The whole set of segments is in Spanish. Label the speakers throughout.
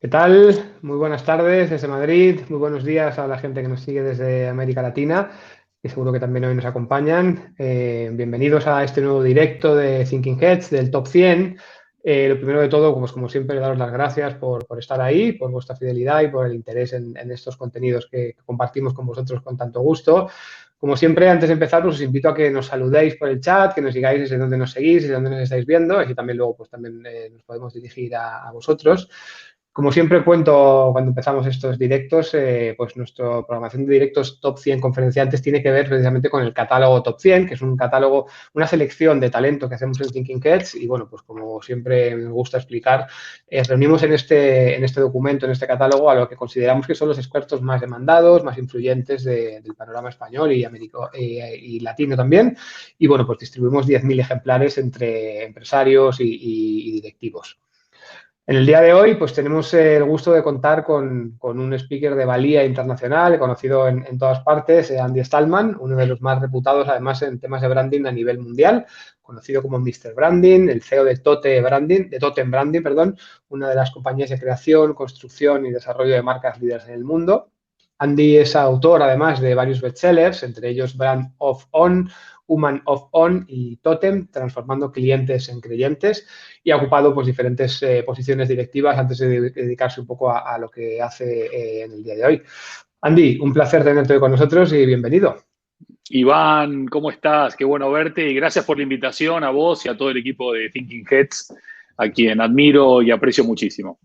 Speaker 1: ¿Qué tal? Muy buenas tardes desde Madrid, muy buenos días a la gente que nos sigue desde América Latina, que seguro que también hoy nos acompañan. Bienvenidos a este nuevo directo de Thinking Heads del Top 100. Lo primero de todo, pues como siempre, daros las gracias por estar ahí, por vuestra fidelidad y por el interés en estos contenidos que compartimos con vosotros con tanto gusto. Como siempre, antes de empezar, pues os invito a que nos saludéis por el chat, que nos digáis desde dónde nos seguís, desde dónde nos estáis viendo, así también luego pues también nos podemos dirigir a vosotros. Como siempre cuento cuando empezamos estos directos, pues nuestra programación de directos Top 100 conferenciantes tiene que ver precisamente con el catálogo Top 100, que es un catálogo, una selección de talento que hacemos en Thinking Heads y bueno, pues como siempre me gusta explicar, reunimos en este documento, en este catálogo, a lo que consideramos que son los expertos más demandados, más influyentes del panorama español y, y latino también. Y bueno, pues distribuimos 10.000 ejemplares entre empresarios y directivos. En el día de hoy, pues tenemos el gusto de contar con un speaker de valía internacional, conocido en todas partes, Andy Stallman, uno de los más reputados, además, en temas de branding a nivel mundial, conocido como Mr. Branding, el CEO de Totem Branding, perdón, una de las compañías de creación, construcción y desarrollo de marcas líderes en el mundo. Andy es autor, además, de varios bestsellers, entre ellos Brand of On, Human of On y Totem, transformando clientes en creyentes, y ha ocupado pues, diferentes posiciones directivas antes de dedicarse un poco a lo que hace en el día de hoy. Andy, un placer tenerte hoy con nosotros y bienvenido.
Speaker 2: Iván, ¿cómo estás? Qué bueno verte y gracias por la invitación a vos y a todo el equipo de Thinking Heads, a quien admiro y aprecio muchísimo.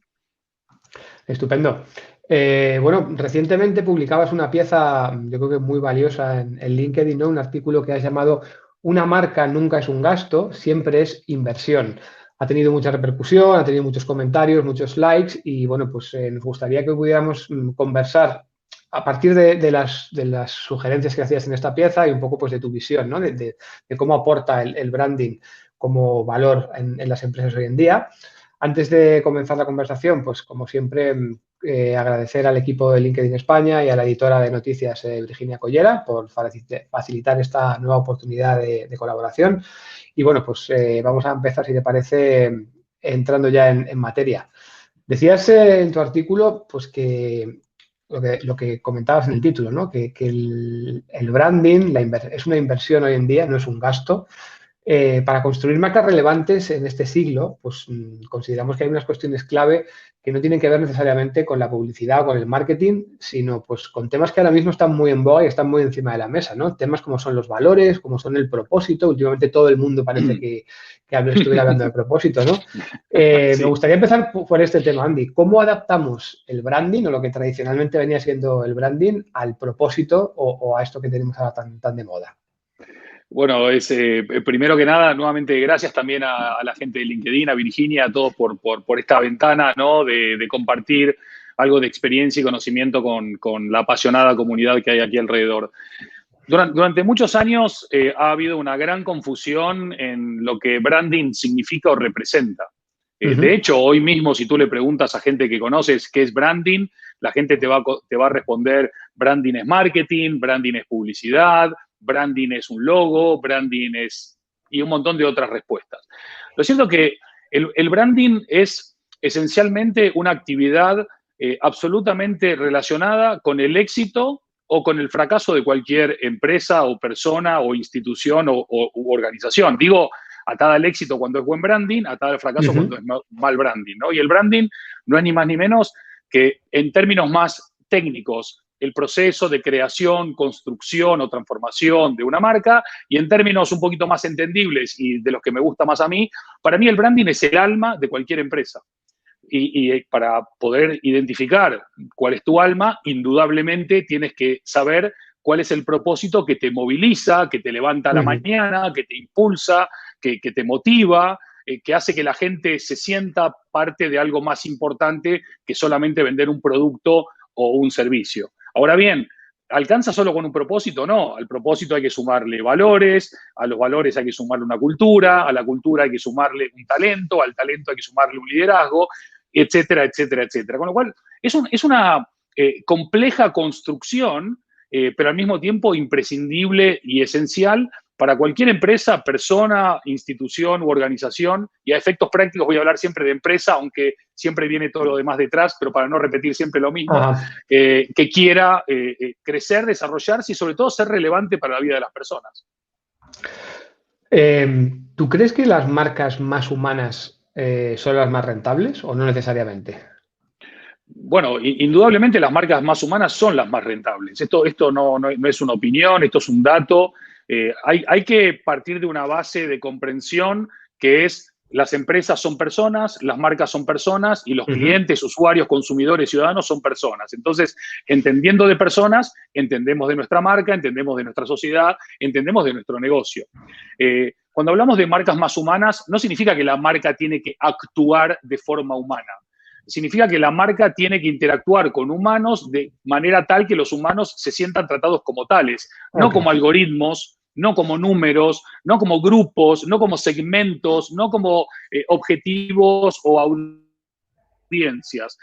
Speaker 1: Estupendo. Bueno, recientemente publicabas una pieza, yo creo que muy valiosa en LinkedIn, ¿no? Un artículo que has llamado "Una marca nunca es un gasto, siempre es inversión". Ha tenido mucha repercusión, ha tenido muchos comentarios, muchos likes y bueno, pues nos gustaría que pudiéramos conversar a partir de las sugerencias que hacías en esta pieza y un poco pues de tu visión, ¿no? De cómo aporta el branding como valor en las empresas hoy en día. Antes de comenzar la conversación, pues como siempre, agradecer al equipo de LinkedIn España y a la editora de noticias Virginia Collera por facilitar esta nueva oportunidad de colaboración. Y bueno, pues vamos a empezar, si te parece, entrando ya en materia. Decías en tu artículo, pues que lo que comentabas en el título, ¿no? Que el branding es una inversión hoy en día, no es un gasto. Para construir marcas relevantes en este siglo, pues consideramos que hay unas cuestiones clave que no tienen que ver necesariamente con la publicidad o con el marketing, sino pues con temas que ahora mismo están muy en boga y están muy encima de la mesa, ¿no? Temas como son los valores, como son el propósito. Últimamente todo el mundo parece que estuviera hablando de propósito, ¿no? Me
Speaker 2: Sí.
Speaker 1: gustaría empezar por este tema, Andy. ¿Cómo adaptamos el branding o lo que tradicionalmente venía siendo el branding al propósito o a esto que tenemos ahora tan de moda?
Speaker 2: Bueno, primero que nada, nuevamente gracias también a la gente de LinkedIn, a Virginia, a todos por esta ventana, ¿no? de compartir algo de experiencia y conocimiento con la apasionada comunidad que hay aquí alrededor. Durante muchos años ha habido una gran confusión en lo que branding significa o representa. De
Speaker 1: Ujú.
Speaker 2: hecho, hoy mismo, si tú le preguntas a gente que conoces qué es branding, la gente te va a responder: branding es marketing, branding es publicidad, branding es un logo, branding es... y un montón de otras respuestas. Lo cierto es que el branding es esencialmente una actividad absolutamente relacionada con el éxito o con el fracaso de cualquier empresa o persona o institución u organización. Digo, atada al éxito cuando es buen branding, atada al fracaso cuando
Speaker 1: Ujú.
Speaker 2: es mal branding, ¿no? Y el branding no es ni más ni menos que, en términos más técnicos, el proceso de creación, construcción o transformación de una marca, y en términos un poquito más entendibles y de los que me gusta más a mí, para mí el branding es el alma de cualquier empresa. Y para poder identificar cuál es tu alma, indudablemente tienes que saber cuál es el propósito que te moviliza, que te levanta a la
Speaker 1: Ujú.
Speaker 2: mañana, que te impulsa, que te motiva, que hace que la gente se sienta parte de algo más importante que solamente vender un producto o un servicio. Ahora bien, ¿alcanza solo con un propósito? No, al propósito hay que sumarle valores, a los valores hay que sumarle una cultura, a la cultura hay que sumarle un talento, al talento hay que sumarle un liderazgo, etcétera, etcétera, etcétera. Con lo cual, es una compleja construcción, pero al mismo tiempo imprescindible y esencial para cualquier empresa, persona, institución u organización. Y a efectos prácticos voy a hablar siempre de empresa, aunque siempre viene todo lo demás detrás, pero para no repetir siempre lo mismo,
Speaker 1: Ajá.
Speaker 2: que quiera crecer, desarrollarse y sobre todo ser relevante para la vida de las personas.
Speaker 1: ¿Tú crees que las marcas más humanas son las más rentables o no necesariamente?
Speaker 2: Bueno, indudablemente las marcas más humanas son las más rentables. Esto no es una opinión, esto es un dato. Hay que partir de una base de comprensión que es las empresas son personas, las marcas son personas y los clientes, usuarios, consumidores, ciudadanos son personas. Entonces, entendiendo de personas, entendemos de nuestra marca, entendemos de nuestra sociedad, entendemos de nuestro negocio. Cuando hablamos de marcas más humanas, no significa que la marca tiene que actuar de forma humana. Significa que la marca tiene que interactuar con humanos de manera tal que los humanos se sientan tratados como tales, no como algoritmos, no como números, no como grupos, no como segmentos, no como objetivos o audiencias.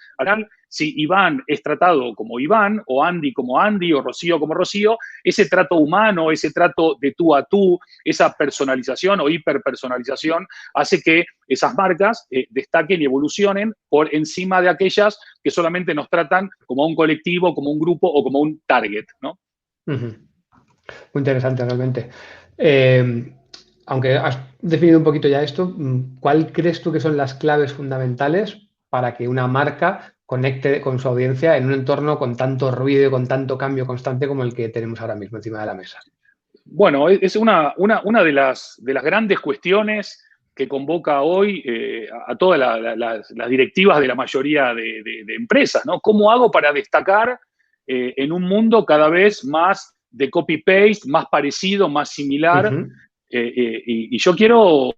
Speaker 2: Si Iván es tratado como Iván, o Andy como Andy, o Rocío como Rocío, ese trato humano, ese trato de tú a tú, esa personalización o hiperpersonalización hace que esas marcas destaquen y evolucionen por encima de aquellas que solamente nos tratan como un colectivo, como un grupo o como un target, ¿no?
Speaker 1: Muy interesante realmente. Aunque has definido un poquito ya esto, ¿cuál crees tú que son las claves fundamentales para que una marca conecte con su audiencia en un entorno con tanto ruido y con tanto cambio constante como el que tenemos ahora mismo encima de la mesa?
Speaker 2: Bueno, es una de las grandes cuestiones que convoca hoy a todas las directivas de la mayoría de empresas, ¿no? ¿Cómo hago para destacar en un mundo cada vez más de copy-paste, más parecido, más similar? Y yo quiero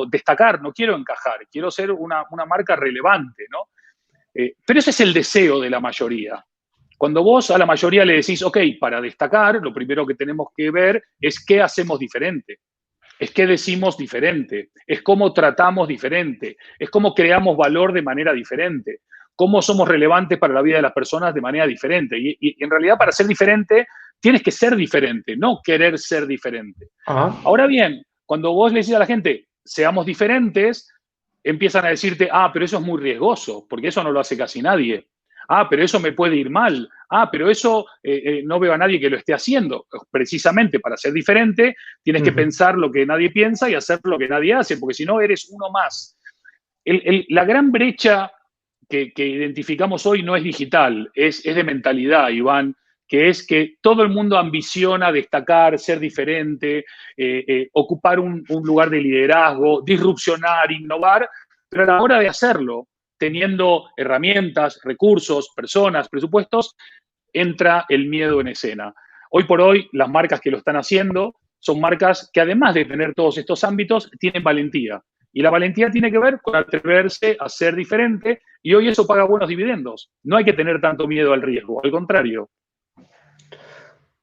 Speaker 2: destacar, no quiero encajar, quiero ser una marca relevante, ¿no? Pero ese es el deseo de la mayoría. Cuando vos a la mayoría le decís, ok, para destacar, lo primero que tenemos que ver es qué hacemos diferente, es qué decimos diferente, es cómo tratamos diferente, es cómo creamos valor de manera diferente, cómo somos relevantes para la vida de las personas de manera diferente. Y en realidad para ser diferente tienes que ser diferente, no querer ser diferente. Ahora bien, cuando vos le decís a la gente, seamos diferentes, empiezan a decirte, pero eso es muy riesgoso, porque eso no lo hace casi nadie. Pero eso me puede ir mal. Pero eso no veo a nadie que lo esté haciendo. Precisamente para ser diferente, tienes que pensar lo que nadie piensa y hacer lo que nadie hace, porque si no, eres uno más. La gran brecha que identificamos hoy no es digital, es de mentalidad, Iván, que es que todo el mundo ambiciona destacar, ser diferente, ocupar un lugar de liderazgo, disrupcionar, innovar, pero a la hora de hacerlo, teniendo herramientas, recursos, personas, presupuestos, entra el miedo en escena. Hoy por hoy, las marcas que lo están haciendo son marcas que además de tener todos estos ámbitos, tienen valentía. Y la valentía tiene que ver con atreverse a ser diferente y hoy eso paga buenos dividendos. No hay que tener tanto miedo al riesgo, al contrario.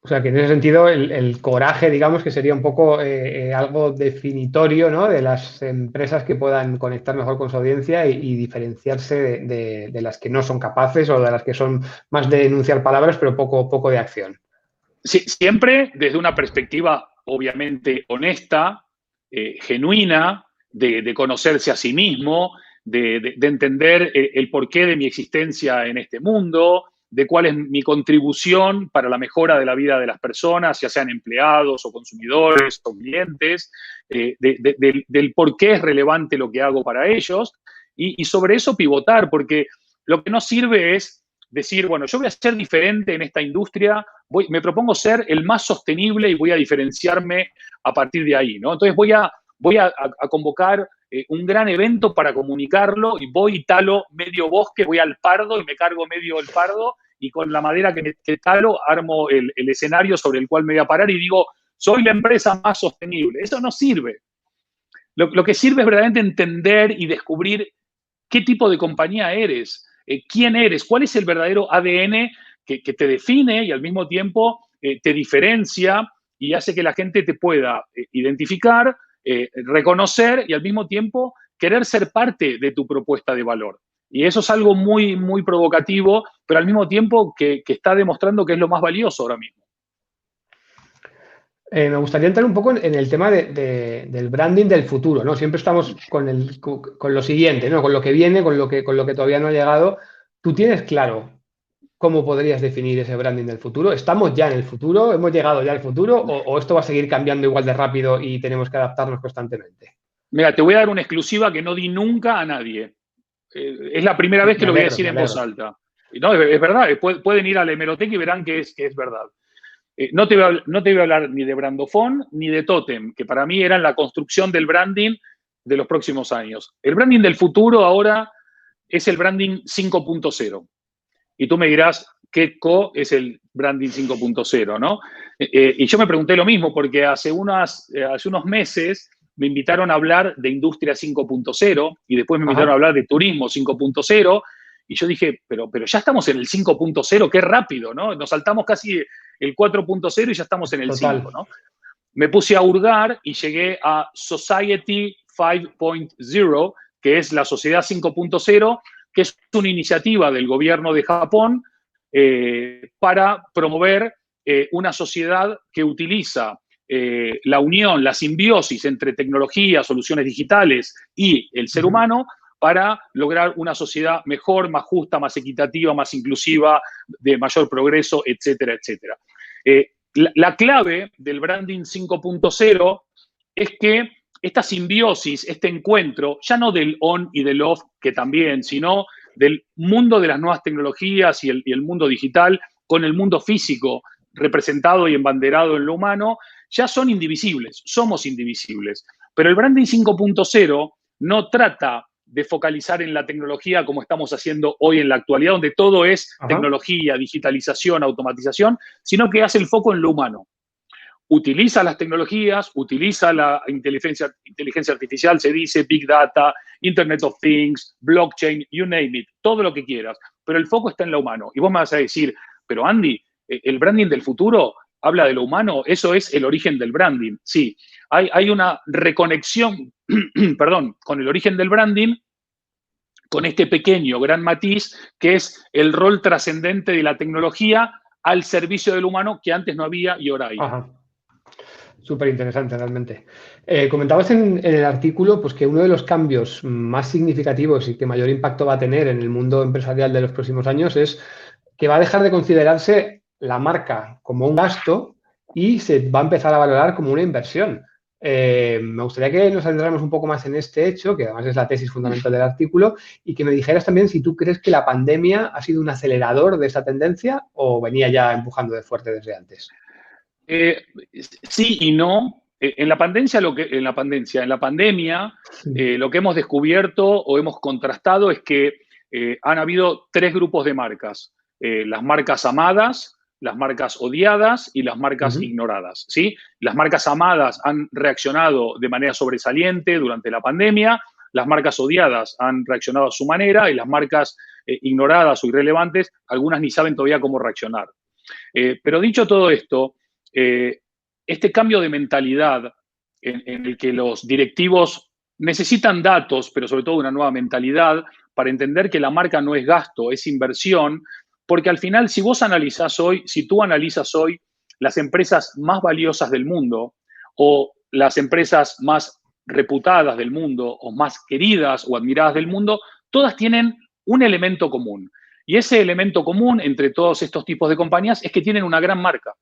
Speaker 1: O sea, que en ese sentido el coraje, digamos, que sería un poco algo definitorio, ¿no? De las empresas que puedan conectar mejor con su audiencia y diferenciarse de las que no son capaces o de las que son más de enunciar palabras, pero poco de acción.
Speaker 2: Sí, siempre desde una perspectiva obviamente honesta, genuina, de conocerse a sí mismo, de entender el porqué de mi existencia en este mundo, de cuál es mi contribución para la mejora de la vida de las personas, ya sean empleados o consumidores o clientes, del por qué es relevante lo que hago para ellos y sobre eso pivotar, porque lo que no sirve es decir, bueno, yo voy a ser diferente en esta industria, me propongo ser el más sostenible y voy a diferenciarme a partir de ahí, ¿no? Entonces voy a convocar un gran evento para comunicarlo y voy y talo medio bosque, voy al Pardo y me cargo medio el Pardo y con la madera que talo armo el escenario sobre el cual me voy a parar y digo, soy la empresa más sostenible. Eso no sirve. Lo que sirve es verdaderamente entender y descubrir qué tipo de compañía eres, quién eres, cuál es el verdadero ADN que te define y al mismo tiempo te diferencia y hace que la gente te pueda identificar, reconocer y al mismo tiempo querer ser parte de tu propuesta de valor. Y eso es algo muy, muy provocativo, pero al mismo tiempo que está demostrando que es lo más valioso ahora mismo.
Speaker 1: Me gustaría entrar un poco en el tema del branding del futuro, ¿no? Siempre estamos con lo siguiente, ¿no? Con lo que viene, con lo que todavía no ha llegado. ¿Tú tienes claro cómo podrías definir ese branding del futuro? ¿Estamos ya en el futuro? ¿Hemos llegado ya al futuro? ¿O esto va a seguir cambiando igual de rápido y tenemos que adaptarnos constantemente?
Speaker 2: Mira, te voy a dar una exclusiva que no di nunca a nadie. Es la primera vez que
Speaker 1: Me
Speaker 2: lo voy a
Speaker 1: alegro,
Speaker 2: decir
Speaker 1: me
Speaker 2: en voz
Speaker 1: alegro.
Speaker 2: alta. Y no, es verdad, pueden ir a la hemeroteca y verán que es verdad. No te voy a hablar ni de Brandofón ni de Totem, que para mí eran la construcción del branding de los próximos años. El branding del futuro ahora es el branding 5.0. Y tú me dirás, ¿qué es el branding 5.0, no? Y yo me pregunté lo mismo, porque hace unos meses me invitaron a hablar de industria 5.0 y después me invitaron a
Speaker 1: Ajá,
Speaker 2: hablar de turismo 5.0. Y yo dije, pero ya estamos en el 5.0, qué rápido, ¿no? Nos saltamos casi el 4.0 y ya estamos en el 5,
Speaker 1: total.
Speaker 2: ¿no? Me puse a hurgar y llegué a Society 5.0, que es la sociedad 5.0, que es una iniciativa del gobierno de Japón para promover una sociedad que utiliza la unión, la simbiosis entre tecnología, soluciones digitales y el ser
Speaker 1: Ujú.
Speaker 2: humano para lograr una sociedad mejor, más justa, más equitativa, más inclusiva, de mayor progreso, etcétera, etcétera. La clave del branding 5.0 es que esta simbiosis, este encuentro, ya no del on y del off, que también, sino del mundo de las nuevas tecnologías y el mundo digital con el mundo físico representado y embanderado en lo humano, ya son indivisibles, somos indivisibles. Pero el branding 5.0 no trata de focalizar en la tecnología como estamos haciendo hoy en la actualidad, donde todo es
Speaker 1: Ajá.
Speaker 2: tecnología, digitalización, automatización, sino que hace el foco en lo humano. Utiliza las tecnologías, utiliza la inteligencia artificial, se dice, Big Data, Internet of Things, blockchain, you name it, todo lo que quieras, pero el foco está en lo humano. Y vos me vas a decir, pero Andy, el branding del futuro habla de lo humano, eso es el origen del branding. Sí, hay una reconexión, perdón, con el origen del branding, con este pequeño gran matiz que es el rol trascendente de la tecnología al servicio del humano que antes no había y ahora hay.
Speaker 1: Ajá. Súper interesante, realmente. Comentabas en el artículo pues, que uno de los cambios más significativos y que mayor impacto va a tener en el mundo empresarial de los próximos años es que va a dejar de considerarse la marca como un gasto y se va a empezar a valorar como una inversión. Me gustaría que nos adentráramos un poco más en este hecho, que además es la tesis fundamental del artículo, y que me dijeras también si tú crees que la pandemia ha sido un acelerador de esa tendencia o venía ya empujando de fuerte desde antes.
Speaker 2: Eh, sí y no. En la pandemia, lo que hemos descubierto o hemos contrastado es que han habido tres grupos de marcas. Las marcas amadas, las marcas odiadas y las marcas
Speaker 1: Ujú.
Speaker 2: ignoradas, ¿sí? Las marcas amadas han reaccionado de manera sobresaliente durante la pandemia, las marcas odiadas han reaccionado a su manera y las marcas ignoradas o irrelevantes, algunas ni saben todavía cómo reaccionar. Pero dicho todo esto, eh, este cambio de mentalidad en el que los directivos necesitan datos, pero sobre todo una nueva mentalidad para entender que la marca no es gasto, es inversión, porque al final, si tú analizas hoy las empresas más valiosas del mundo o las empresas más reputadas del mundo o más queridas o admiradas del mundo, todas tienen un elemento común. Y ese elemento común entre todos estos tipos de compañías es que tienen una gran marca.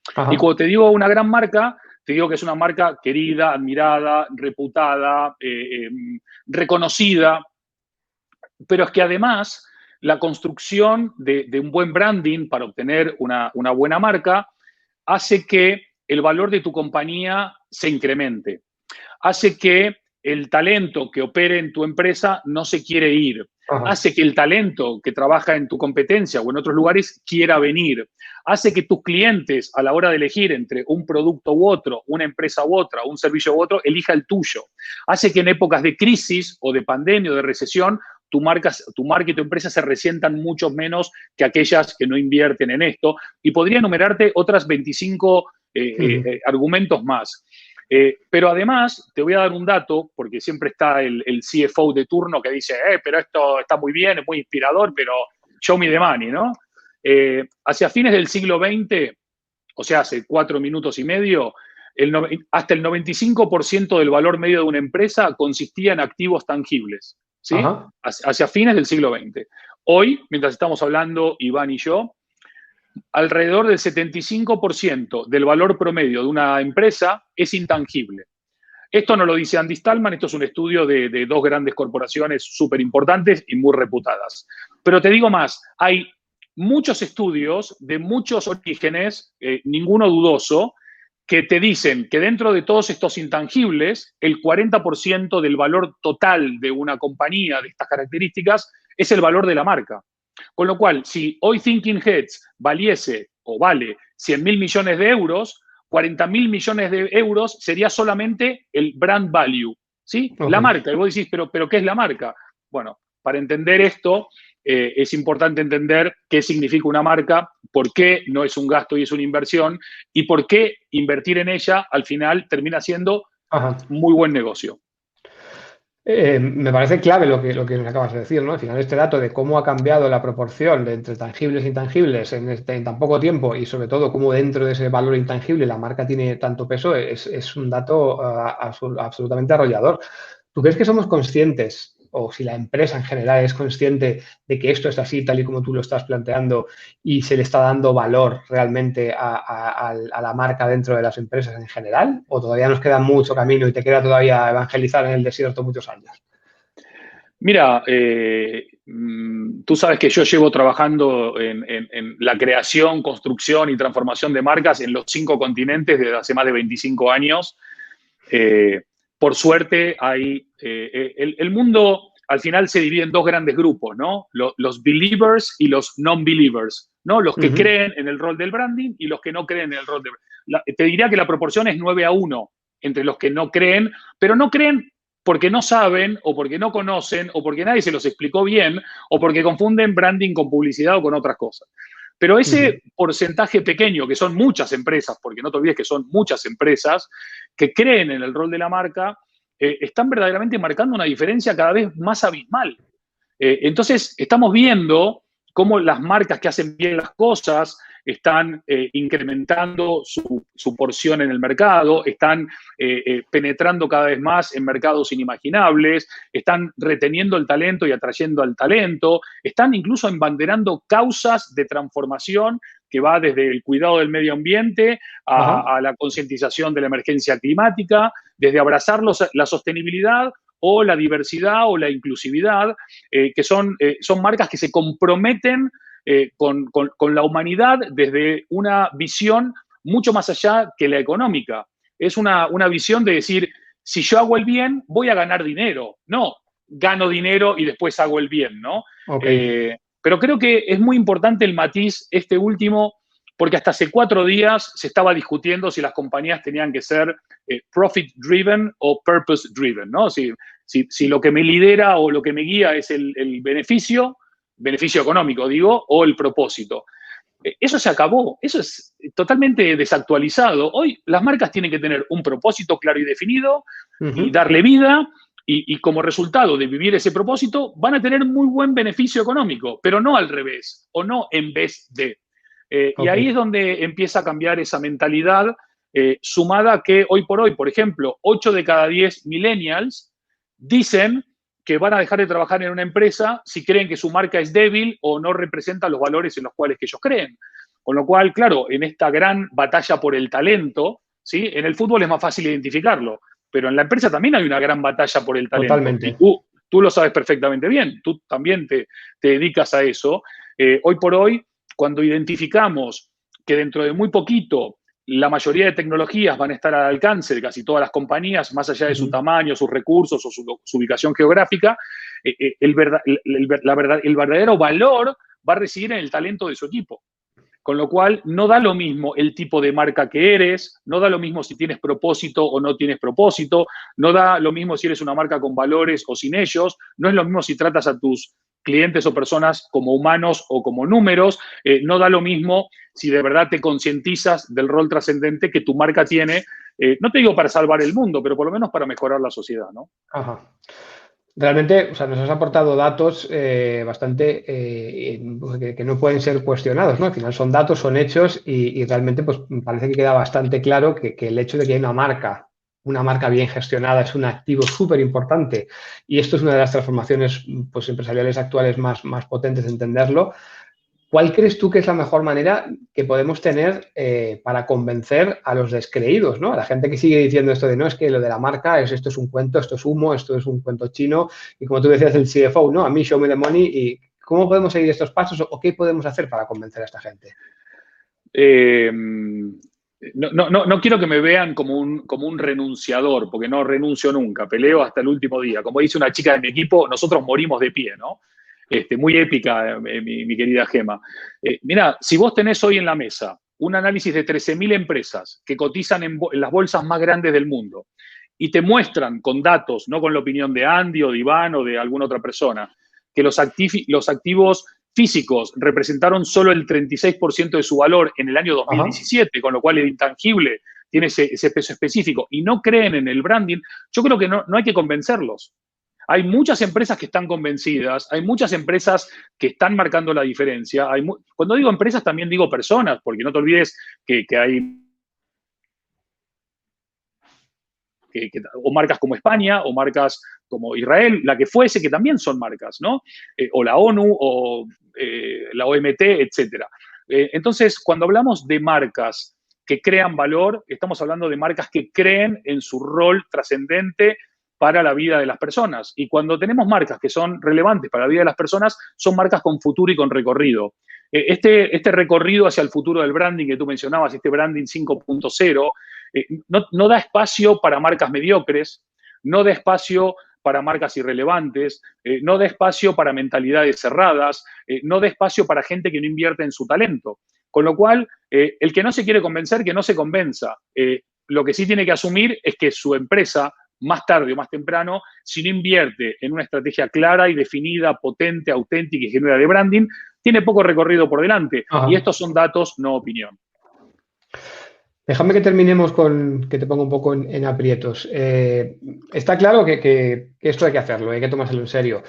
Speaker 2: Y
Speaker 1: Ajá.
Speaker 2: cuando te digo una gran marca, te digo que es una marca querida, admirada, reputada, reconocida, pero es que además la construcción de un buen branding para obtener una buena marca hace que el valor de tu compañía se incremente, hace que el talento que opere en tu empresa no se quiere ir,
Speaker 1: Ajá.
Speaker 2: hace que el talento que trabaja en tu competencia o en otros lugares quiera venir, hace que tus clientes a la hora de elegir entre un producto u otro, una empresa u otra, un servicio u otro, elija el tuyo, hace que en épocas de crisis o de pandemia o de recesión tu marca y tu empresa se resientan mucho menos que aquellas que no invierten en esto. Y podría enumerarte otras 25
Speaker 1: Ujú.
Speaker 2: argumentos más. Pero además, te voy a dar un dato, porque siempre está el CFO de turno que dice, pero esto está muy bien, es muy inspirador, pero show me the money, ¿no? Hacia fines del siglo XX, o sea, hace 4 minutos y medio, hasta el 95% del valor medio de una empresa consistía en activos tangibles, ¿sí?
Speaker 1: Ajá.
Speaker 2: Hacia fines del siglo XX. Hoy, mientras estamos hablando, Iván y yo, alrededor del 75% del valor promedio de una empresa es intangible. Esto no lo dice Andy Stallman, esto es un estudio de dos grandes corporaciones súper importantes y muy reputadas. Pero te digo más, hay muchos estudios de muchos orígenes, ninguno dudoso, que te dicen que dentro de todos estos intangibles, el 40% del valor total de una compañía de estas características es el valor de la marca. Con lo cual, si hoy Thinking Heads valiese o vale 100.000 millones de euros, 40.000 millones de euros sería solamente el brand value, ¿sí?
Speaker 1: Ok.
Speaker 2: La marca. Y vos decís, ¿pero qué es la marca? Bueno, para entender esto, es importante entender qué significa una marca, por qué no es un gasto y es una inversión, y por qué invertir en ella al final termina siendo
Speaker 1: Ajá.
Speaker 2: muy buen negocio.
Speaker 1: Me parece clave lo que nos acabas de decir, ¿no? Al final, este dato de cómo ha cambiado la proporción de entre tangibles e intangibles en tan poco tiempo y sobre todo cómo dentro de ese valor intangible la marca tiene tanto peso es un dato absolutamente arrollador. ¿Tú crees que somos conscientes, o si la empresa en general es consciente de que esto es así, tal y como tú lo estás planteando, y se le está dando valor realmente a la marca dentro de las empresas en general? ¿O todavía nos queda mucho camino y te queda todavía evangelizar en el desierto muchos años?
Speaker 2: Mira, tú sabes que yo llevo trabajando en la creación, construcción y transformación de marcas en los 5 continentes desde hace más de 25 años. Por suerte, el mundo al final se divide en dos grandes grupos, ¿no? Los believers y los non-believers, ¿no? Los que creen en el rol del branding y los que no creen en el rol del branding. Te diría que la proporción es 9-1 entre los que no creen, pero no creen porque no saben, o porque no conocen, o porque nadie se los explicó bien, o porque confunden branding con publicidad o con otras cosas. Pero ese porcentaje pequeño, que son muchas empresas, porque no te olvides que son muchas empresas, que creen en el rol de la marca, están verdaderamente marcando una diferencia cada vez más abismal. Entonces, estamos viendo cómo las marcas que hacen bien las cosas están incrementando su porción en el mercado, están penetrando cada vez más en mercados inimaginables, están reteniendo el talento y atrayendo al talento, están incluso embanderando causas de transformación que va desde el cuidado del medio ambiente a la concientización de la emergencia climática, desde abrazar la sostenibilidad o la diversidad o la inclusividad, que son marcas que se comprometen con la humanidad desde una visión mucho más allá que la económica. Es una visión de decir, si yo hago el bien, voy a ganar dinero. No, gano dinero y después hago el bien, ¿no?
Speaker 1: Okay.
Speaker 2: Pero creo que es muy importante el matiz, este último, porque hasta hace 4 días se estaba discutiendo si las compañías tenían que ser profit-driven o purpose-driven, ¿no? Si lo que me lidera o lo que me guía es el beneficio económico, digo, o el propósito. Eso se acabó, eso es totalmente desactualizado. Hoy las marcas tienen que tener un propósito claro y definido y darle vida, y como resultado de vivir ese propósito van a tener muy buen beneficio económico, pero no al revés, o no en vez de. Y ahí es donde empieza a cambiar esa mentalidad, sumada a que hoy por hoy, por ejemplo, 8 de cada 10 millennials dicen que van a dejar de trabajar en una empresa si creen que su marca es débil o no representa los valores en los cuales que ellos creen. Con lo cual, claro, en esta gran batalla por el talento, ¿sí? En el fútbol es más fácil identificarlo, pero en la empresa también hay una gran batalla por el talento.
Speaker 1: Totalmente.
Speaker 2: Y tú lo sabes perfectamente bien, tú también te dedicas a eso. Hoy por hoy, cuando identificamos que dentro de muy poquito la mayoría de tecnologías van a estar al alcance de casi todas las compañías, más allá de su tamaño, sus recursos o su ubicación geográfica, el verdadero valor va a residir en el talento de su equipo. Con lo cual, no da lo mismo el tipo de marca que eres, no da lo mismo si tienes propósito o no tienes propósito, no da lo mismo si eres una marca con valores o sin ellos, no es lo mismo si tratas a tus clientes o personas como humanos o como números, no da lo mismo si de verdad te concientizas del rol trascendente que tu marca tiene, no te digo para salvar el mundo, pero por lo menos para mejorar la sociedad, ¿no?
Speaker 1: Ajá. Realmente, o sea, nos has aportado datos bastante que no pueden ser cuestionados, ¿no? Al final son datos, son hechos y realmente pues me parece que queda bastante claro que el hecho de que hay una marca bien gestionada es un activo súper importante y esto es una de las transformaciones pues, empresariales actuales más potentes de entenderlo. ¿Cuál crees tú que es la mejor manera que podemos tener para convencer a los descreídos, ¿no? A la gente que sigue diciendo esto de no, es que lo de la marca es esto es un cuento, esto es humo, esto es un cuento chino. Y como tú decías, el CFO, ¿no? A mí, show me the money. ¿Y cómo podemos seguir estos pasos o qué podemos hacer para convencer a esta gente?
Speaker 2: No quiero que me vean como un renunciador, porque no renuncio nunca, peleo hasta el último día. Como dice una chica de mi equipo, nosotros morimos de pie, ¿no? Muy épica, mi querida Gema. Mira, si vos tenés hoy en la mesa un análisis de 13.000 empresas que cotizan en las bolsas más grandes del mundo y te muestran con datos, no con la opinión de Andy o de Iván o de alguna otra persona, que los activos físicos representaron solo el 36% de su valor en el año
Speaker 1: Ajá.
Speaker 2: 2017, con lo cual el intangible tiene ese peso específico y no creen en el branding, yo creo que no hay que convencerlos. Hay muchas empresas que están convencidas, hay muchas empresas que están marcando la diferencia. Cuando digo empresas también digo personas, porque no te olvides que hay o marcas como España, o marcas como Israel, la que fuese, que también son marcas, ¿no? O la ONU, o la OMT, etcétera. Entonces, cuando hablamos de marcas que crean valor, estamos hablando de marcas que creen en su rol trascendente para la vida de las personas. Y cuando tenemos marcas que son relevantes para la vida de las personas, son marcas con futuro y con recorrido. Este recorrido hacia el futuro del branding que tú mencionabas, este branding 5.0, no da espacio para marcas mediocres, no da espacio para marcas irrelevantes, no da espacio para mentalidades cerradas, no da espacio para gente que no invierte en su talento. Con lo cual, el que no se quiere convencer, que no se convenza. Lo que sí tiene que asumir es que su empresa, más tarde o más temprano, si no invierte en una estrategia clara y definida, potente, auténtica y genuina de branding, tiene poco recorrido por delante. Y
Speaker 1: Ajá.
Speaker 2: estos son datos, no opinión.
Speaker 1: Déjame que terminemos que te ponga un poco en aprietos. Está claro que esto hay que hacerlo, hay que tomárselo en serio.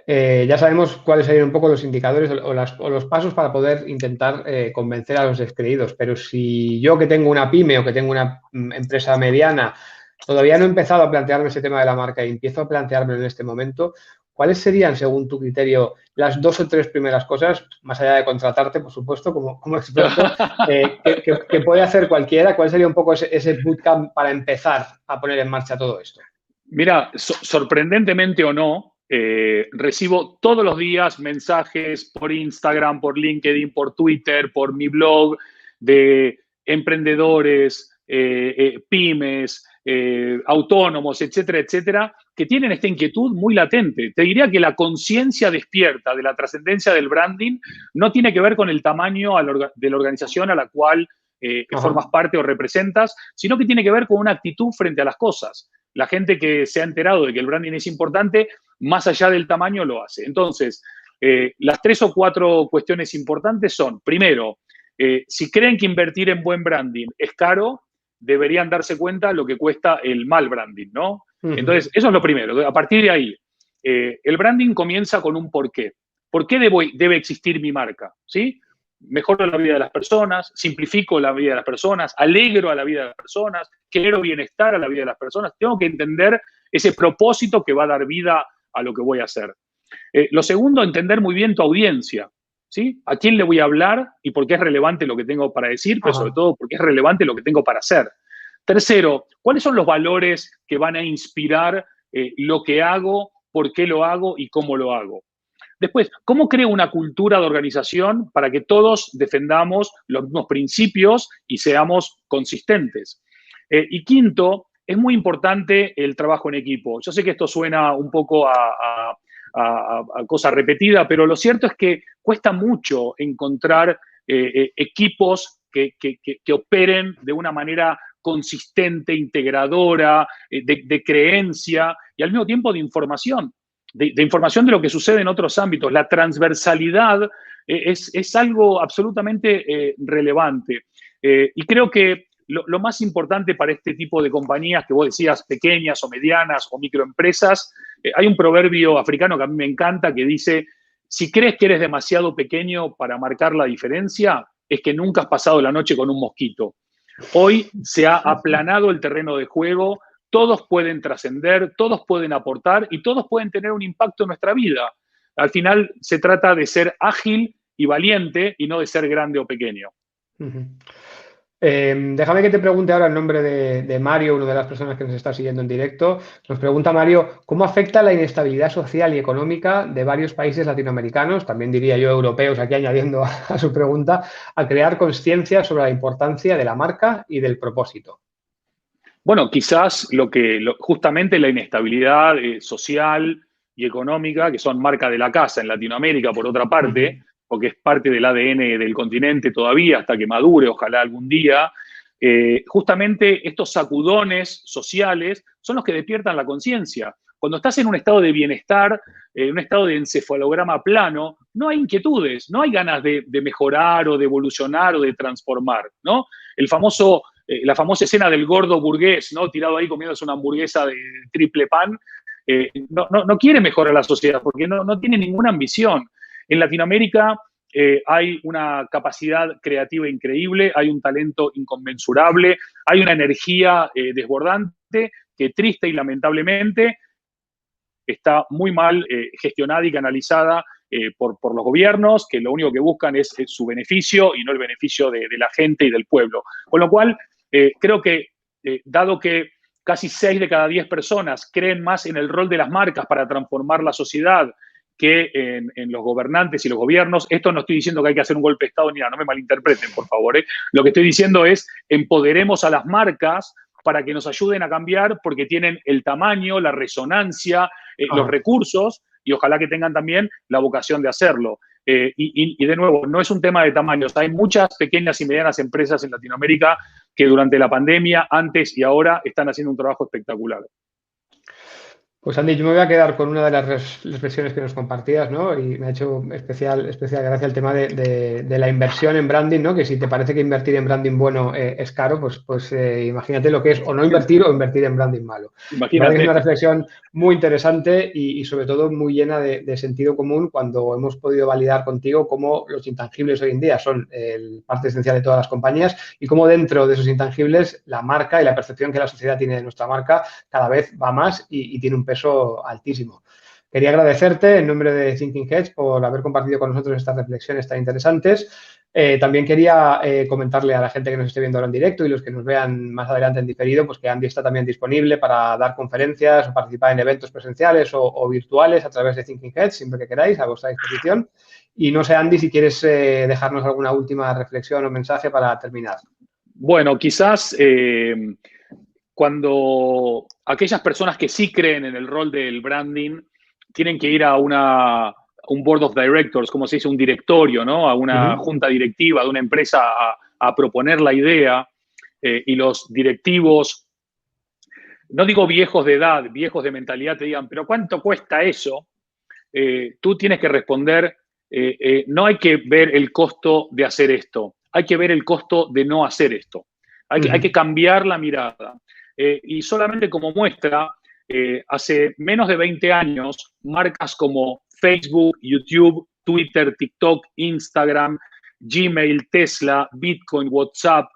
Speaker 1: Ya sabemos cuáles serían un poco los indicadores o los pasos para poder intentar convencer a los descreídos, pero si yo que tengo una pyme o que tengo una empresa mediana, todavía no he empezado a plantearme ese tema de la marca y empiezo a planteármelo en este momento, ¿cuáles serían, según tu criterio, las dos o tres primeras cosas, más allá de contratarte, por supuesto, como experto, que puede hacer cualquiera? ¿Cuál sería un poco ese bootcamp para empezar a poner en marcha todo esto?
Speaker 2: Mira, sorprendentemente o no, recibo todos los días mensajes por Instagram, por LinkedIn, por Twitter, por mi blog de emprendedores, pymes, autónomos, etcétera, etcétera, que tienen esta inquietud muy latente. Te diría que la conciencia despierta de la trascendencia del branding no tiene que ver con el tamaño de la organización a la cual formas
Speaker 1: Ajá.
Speaker 2: parte o representas, sino que tiene que ver con una actitud frente a las cosas. La gente que se ha enterado de que el branding es importante, más allá del tamaño, lo hace. Entonces, las 3 o 4 cuestiones importantes son, primero, si creen que invertir en buen branding es caro, deberían darse cuenta lo que cuesta el mal branding, ¿no?
Speaker 1: Ujú.
Speaker 2: Entonces, eso es lo primero. A partir de ahí, el branding comienza con un porqué. ¿Por qué debe existir mi marca? ¿Sí? Mejoro la vida de las personas, simplifico la vida de las personas, alegro a la vida de las personas, genero bienestar a la vida de las personas. Tengo que entender ese propósito que va a dar vida a lo que voy a hacer. Lo segundo, entender muy bien tu audiencia. ¿Sí? ¿A quién le voy a hablar y por qué es relevante lo que tengo para decir, pero sobre
Speaker 1: Ajá.
Speaker 2: todo por qué es relevante lo que tengo para hacer? Tercero, ¿cuáles son los valores que van a inspirar lo que hago, por qué lo hago y cómo lo hago? Después, ¿cómo creo una cultura de organización para que todos defendamos los mismos principios y seamos consistentes? Y quinto, es muy importante el trabajo en equipo. Yo sé que esto suena un poco a cosa repetida, pero lo cierto es que cuesta mucho encontrar equipos que operen de una manera consistente, integradora, de creencia y al mismo tiempo de información. De información de lo que sucede en otros ámbitos. La transversalidad es algo absolutamente relevante. Y creo que lo más importante para este tipo de compañías que vos decías, pequeñas o medianas o microempresas, Hay un proverbio africano que a mí me encanta que dice, si crees que eres demasiado pequeño para marcar la diferencia, es que nunca has pasado la noche con un mosquito. Hoy se ha aplanado el terreno de juego, todos pueden trascender, todos pueden aportar y todos pueden tener un impacto en nuestra vida. Al final se trata de ser ágil y valiente y no de ser grande o pequeño.
Speaker 1: Déjame que te pregunte ahora en nombre de Mario, una de las personas que nos está siguiendo en directo. Nos pregunta Mario, ¿cómo afecta la inestabilidad social y económica de varios países latinoamericanos, también diría yo europeos, aquí añadiendo a su pregunta, a crear conciencia sobre la importancia de la marca y del propósito?
Speaker 2: Bueno, quizás justamente la inestabilidad social y económica, que son marca de la casa en Latinoamérica, por otra parte, porque es parte del ADN del continente todavía, hasta que madure, ojalá algún día, justamente estos sacudones sociales son los que despiertan la conciencia. Cuando estás en un estado de bienestar, en un estado de encefalograma plano, no hay inquietudes, no hay ganas de mejorar o de evolucionar o de transformar, ¿no? La famosa escena del gordo burgués, ¿no? Tirado ahí comiéndose una hamburguesa de triple pan, no quiere mejorar la sociedad porque no tiene ninguna ambición. En Latinoamérica hay una capacidad creativa increíble, hay un talento inconmensurable, hay una energía desbordante que triste y lamentablemente está muy mal gestionada y canalizada por los gobiernos, que lo único que buscan es su beneficio y no el beneficio de la gente y del pueblo. Con lo cual, creo que, dado que casi 6 de cada 10 personas creen más en el rol de las marcas para transformar la sociedad que en los gobernantes y los gobiernos, esto no estoy diciendo que hay que hacer un golpe de Estado ni nada, no me malinterpreten, por favor. Lo que estoy diciendo es empoderemos a las marcas para que nos ayuden a cambiar porque tienen el tamaño, la resonancia, los recursos y ojalá que tengan también la vocación de hacerlo. Y de nuevo, no es un tema de tamaños. Hay muchas pequeñas y medianas empresas en Latinoamérica que durante la pandemia, antes y ahora, están haciendo un trabajo espectacular.
Speaker 1: Pues Andy, yo me voy a quedar con una de las reflexiones que nos compartías, ¿no? Y me ha hecho especial gracia el tema de la inversión en branding, ¿no? Que si te parece que invertir en branding bueno es caro, pues imagínate lo que es o no invertir o invertir en branding malo. Me parece que es una reflexión muy interesante y sobre todo muy llena de sentido común cuando hemos podido validar contigo cómo los intangibles hoy en día son parte esencial de todas las compañías y cómo dentro de esos intangibles la marca y la percepción que la sociedad tiene de nuestra marca cada vez va más y tiene un peso altísimo. Quería agradecerte en nombre de Thinking Heads por haber compartido con nosotros estas reflexiones tan interesantes. También quería comentarle a la gente que nos esté viendo ahora en directo y los que nos vean más adelante en diferido, pues que Andy está también disponible para dar conferencias o participar en eventos presenciales o virtuales a través de Thinking Heads, siempre que queráis, a vuestra disposición. Y no sé, Andy, si quieres dejarnos alguna última reflexión o mensaje para terminar.
Speaker 2: Bueno, quizás cuando aquellas personas que sí creen en el rol del branding tienen que ir a un board of directors, como se dice, un directorio, ¿no? A una junta directiva de una empresa a proponer la idea y los directivos, no digo viejos de edad, viejos de mentalidad, te digan, pero ¿cuánto cuesta eso? Tú tienes que responder, no hay que ver el costo de hacer esto, hay que ver el costo de no hacer esto. Hay que cambiar la mirada. Y solamente como muestra, hace menos de 20 años, marcas como Facebook, YouTube, Twitter, TikTok, Instagram, Gmail, Tesla, Bitcoin, WhatsApp,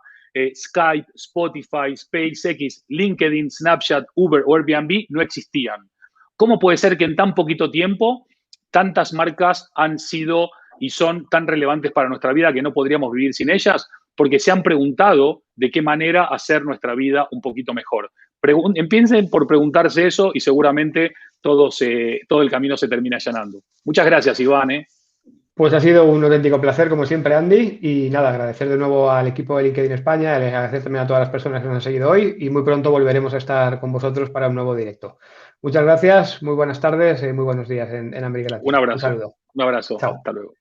Speaker 2: Skype, Spotify, SpaceX, LinkedIn, Snapchat, Uber o Airbnb no existían. ¿Cómo puede ser que en tan poquito tiempo tantas marcas han sido y son tan relevantes para nuestra vida que no podríamos vivir sin ellas? Porque se han preguntado de qué manera hacer nuestra vida un poquito mejor. Empiecen por preguntarse eso y seguramente todo el camino se termina allanando. Muchas gracias, Iván.
Speaker 1: Pues ha sido un auténtico placer, como siempre, Andy. Y nada, agradecer de nuevo al equipo de LinkedIn España, agradecer también a todas las personas que nos han seguido hoy y muy pronto volveremos a estar con vosotros para un nuevo directo. Muchas gracias, muy buenas tardes y muy buenos días en América Latina.
Speaker 2: Un abrazo.
Speaker 1: Un saludo.
Speaker 2: Un abrazo.
Speaker 1: Chao.
Speaker 2: Hasta luego.